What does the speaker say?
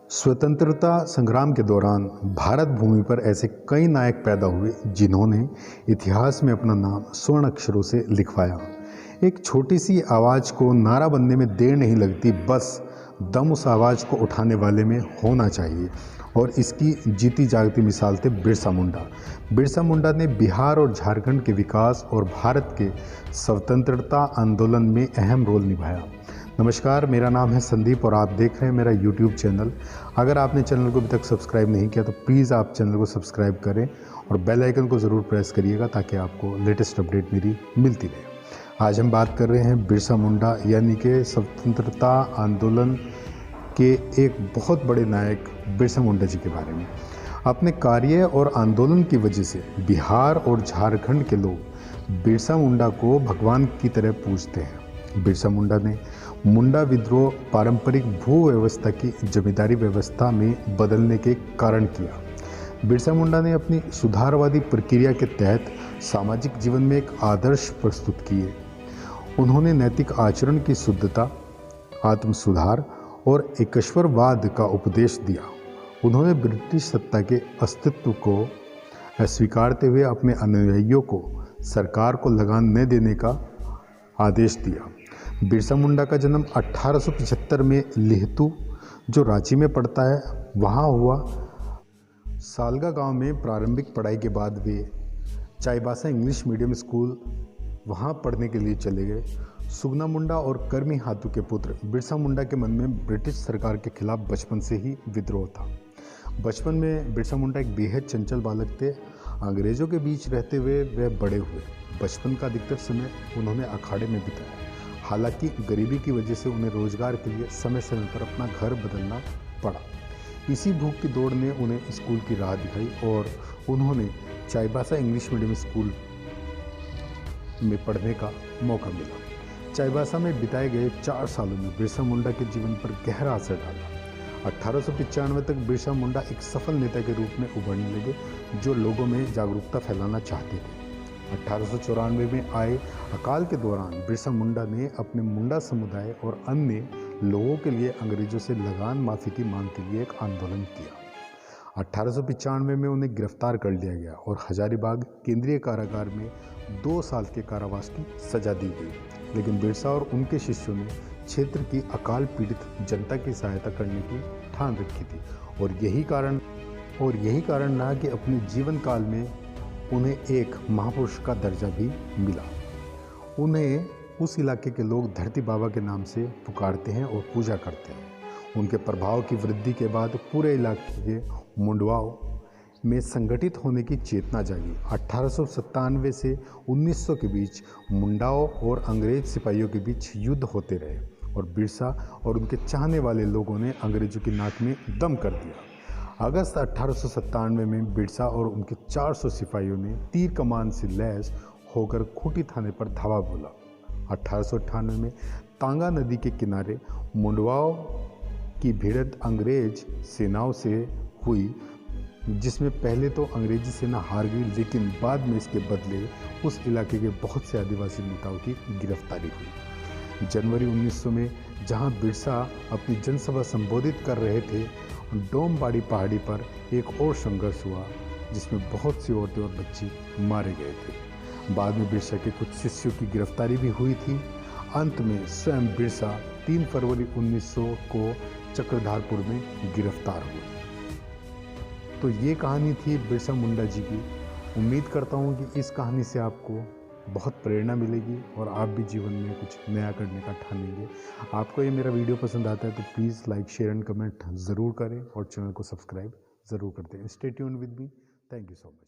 स्वतंत्रता संग्राम के दौरान भारत भूमि पर ऐसे कई नायक पैदा हुए जिन्होंने इतिहास में अपना नाम स्वर्ण अक्षरों से लिखवाया। एक छोटी सी आवाज़ को नारा बनने में देर नहीं लगती, बस दम उस आवाज़ को उठाने वाले में होना चाहिए। और इसकी जीती जागती मिसाल थे बिरसा मुंडा। बिरसा मुंडा ने बिहार और झारखंड के विकास और भारत के स्वतंत्रता आंदोलन में अहम रोल निभाया। नमस्कार, मेरा नाम है संदीप और आप देख रहे हैं मेरा यूट्यूब चैनल। अगर आपने चैनल को अभी तक सब्सक्राइब नहीं किया तो प्लीज़ आप चैनल को सब्सक्राइब करें और बेल आइकन को ज़रूर प्रेस करिएगा ताकि आपको लेटेस्ट अपडेट मेरी मिलती रहे। आज हम बात कर रहे हैं बिरसा मुंडा यानी कि स्वतंत्रता आंदोलन के एक बहुत बड़े नायक बिरसा मुंडा जी के बारे में। अपने कार्य और आंदोलन की वजह से बिहार और झारखंड के लोग बिरसा मुंडा को भगवान की तरह पूजते हैं। बिरसा मुंडा ने मुंडा विद्रोह पारंपरिक भू व्यवस्था की जमींदारी व्यवस्था में बदलने के कारण किया। बिरसा मुंडा ने अपनी सुधारवादी प्रक्रिया के तहत सामाजिक जीवन में एक आदर्श प्रस्तुत किए। उन्होंने नैतिक आचरण की शुद्धता, आत्म सुधार और एकेश्वरवाद का उपदेश दिया। उन्होंने ब्रिटिश सत्ता के अस्तित्व को स्वीकारते हुए अपने अनुयायियों को सरकार को लगान न देने का आदेश दिया। बिरसा मुंडा का जन्म 1875 में लिहतू, जो रांची में पड़ता है, वहाँ हुआ। सालगा गांव में प्रारंभिक पढ़ाई के बाद वे चाईबासा इंग्लिश मीडियम स्कूल वहाँ पढ़ने के लिए चले गए। सुगना मुंडा और कर्मी हाथू के पुत्र बिरसा मुंडा के मन में ब्रिटिश सरकार के खिलाफ बचपन से ही विद्रोह था। बचपन में बिरसा मुंडा एक बेहद चंचल बालक थे। अंग्रेज़ों के बीच रहते हुए वह बड़े हुए। बचपन का अधिकतर समय उन्होंने अखाड़े में बिताया। हालांकि गरीबी की वजह से उन्हें रोजगार के लिए समय समय पर अपना घर बदलना पड़ा। इसी भूख की दौड़ ने उन्हें स्कूल की राह दिखाई और उन्होंने चाईबासा इंग्लिश मीडियम स्कूल में पढ़ने का मौका मिला। चाईबासा में बिताए गए 4 सालों में बिरसा मुंडा के जीवन पर गहरा असर डाला। 1895 तक बिरसा मुंडा एक सफल नेता के रूप में उभरने लगे, जो लोगों में जागरूकता फैलाना चाहते थे। 1894 में आए अकाल के दौरान बिरसा मुंडा ने अपने मुंडा समुदाय और अन्य लोगों के लिए अंग्रेजों से लगान माफ़ी की मांग के लिए एक आंदोलन किया। 1895 में उन्हें गिरफ्तार कर लिया गया और हजारीबाग केंद्रीय कारागार में 2 साल के कारावास की सजा दी गई। लेकिन बिरसा और उनके शिष्यों ने क्षेत्र की अकाल पीड़ित जनता की सहायता करने की ठान रखी थी और यही कारण रहा कि अपने जीवन काल में उन्हें एक महापुरुष का दर्जा भी मिला। उन्हें उस इलाके के लोग धरती बाबा के नाम से पुकारते हैं और पूजा करते हैं। उनके प्रभाव की वृद्धि के बाद पूरे इलाके के मुंडवाओं में संगठित होने की चेतना जागी। 1897 से 1900 के बीच मुंडाओं और अंग्रेज सिपाहियों के बीच युद्ध होते रहे और बिरसा और उनके चाहने वाले लोगों ने अंग्रेजों की नाक में दम कर दिया। अगस्त 1897 में बिरसा और उनके 400 सिपाहियों ने तीर कमान से लैस होकर खूंटी थाने पर धावा बोला। 1898 में तांगा नदी के किनारे मुंडवाओं की भिड़ंत अंग्रेज सेनाओं से हुई, जिसमें पहले तो अंग्रेजी सेना हार गई, लेकिन बाद में इसके बदले उस इलाके के बहुत से आदिवासी नेताओं की गिरफ्तारी हुई। जनवरी 1900 में जहां बिरसा अपनी जनसभा संबोधित कर रहे थे, डोमबाड़ी पहाड़ी पर एक और संघर्ष हुआ जिसमें बहुत सी औरतें और बच्चे मारे गए थे। बाद में बिरसा के कुछ शिष्यों की गिरफ्तारी भी हुई थी। अंत में स्वयं बिरसा 3 फरवरी 1900 को चक्रधारपुर में गिरफ्तार हुए। तो ये कहानी थी बिरसा मुंडा जी की। उम्मीद करता हूँ कि इस कहानी से आपको बहुत प्रेरणा मिलेगी और आप भी जीवन में कुछ नया करने का ठानेंगे। आपको ये मेरा वीडियो पसंद आता है तो please like, share and comment ज़रूर करें और चैनल को सब्सक्राइब ज़रूर कर दें। Stay tuned with me. Thank you so much.